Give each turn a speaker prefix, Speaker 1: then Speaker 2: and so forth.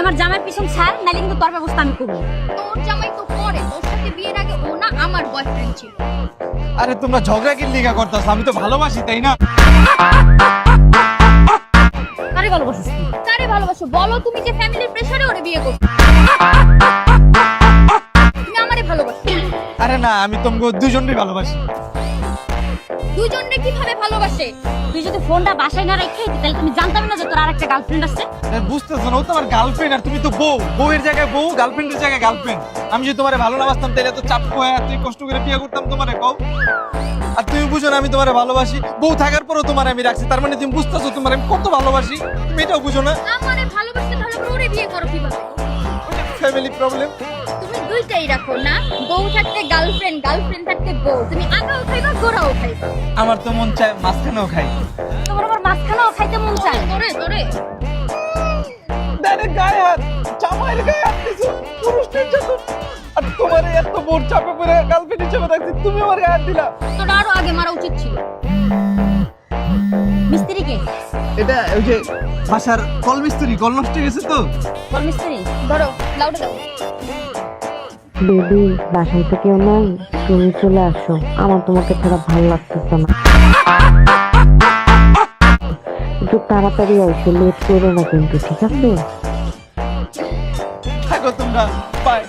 Speaker 1: আমার জামাই পিছন ছাড়, নাইলে কিন্তু তোর ব্যবস্থা আমি করব।
Speaker 2: তোর জামাই তো পরে, তোর সাথে বিয়ের আগে ও না আমার বয়ফ্রেন্ড ছিল।
Speaker 3: আরে তোমরা ঝগড়া কি লিগা করতেছ? আমি তো ভালোবাসি, তাই না?
Speaker 1: কারে ভালোবাসিস তুই?
Speaker 2: কারে ভালোবাসো বলো? তুমি যে ফ্যামিলির প্রেসারে ওরে বিয়ে করছো। তুমি আমারে ভালোবাসো।
Speaker 3: আরে না, আমি তোমাকে দুজনই ভালোবাসি।
Speaker 2: দুজনে কিভাবে ভালোবাসে?
Speaker 1: তুই যদি ফোনটা বাসায় না রেখে দিতি, তাহলে তুমি জানতাম না যে তোর আরেকটা গার্লফ্রেন্ড আছে।
Speaker 3: বুঝতেছো না, ও তো আমার গার্লফ্রেন্ড আর তুমি তো বউ। বউয়ের জায়গায় বউ, গার্লফ্রেন্ডের জায়গায় গার্লফ্রেন্ড। আমি যদি তোমারে ভালো না বাসতাম তাহলে তো চাপ হয়ে তুই কষ্ট করে বিয়ে করতাম তোমারে, কও। আর তুমি বুঝো না আমি তোমারে ভালোবাসি। বউ থাকার পরও তোমারে আমি রাখছি, তার মানে তুমি বুঝতেছো তোমার আমি কত ভালোবাসি। তুমি এটাও বুঝো না?
Speaker 2: আমারে ভালোবাসতে ভালো করে ওরে বিয়ে করো কিভাবে?
Speaker 3: Family problem.
Speaker 2: তুমি দুইটাই রাখো না, বউ থাকতে গার্লফ্রেন্ড, গার্লফ্রেন্ড থাকতে বউ। তুমি আগাও খাইবা, গোড়াও খাইবা।
Speaker 3: আমার তো মন চায় মাঝখানেও খাই।
Speaker 1: তোমার আবার মাঝখানেও খাইতে মন চায়?
Speaker 2: তোরে তোরে
Speaker 3: ডাইরেক্ট গায়ে হাত, জামাইয়ের গায়ে হাত দিছো। পুরুষ নির্যাতন। আর তোমার এত বোর চাপে পড়ে গার্লফ্রেন্ড হিসেবে রাখছি, তুমি আমার গায়ে হাত দিলা।
Speaker 2: তোর আরো আগে মারা উচিত ছিল।
Speaker 1: মিস্ত্রিকে?
Speaker 3: এটা ওই যে বাসার কল মিস্ত্রি, কল নষ্ট হয়ে গেছে তো।
Speaker 1: কোন মিস্ত্রি?
Speaker 2: ধরো লাউডে দাও।
Speaker 4: বেবি, বাসায় তো কেউ নাই, তুমি চলে আসো। আমার তোমাকে ছাড়া ভালো লাগতেছে না। একটু তাড়াতাড়ি আসো, লেট করো না কিন্তু, ঠিক আছে?
Speaker 3: থাকো তোমরা, বাই।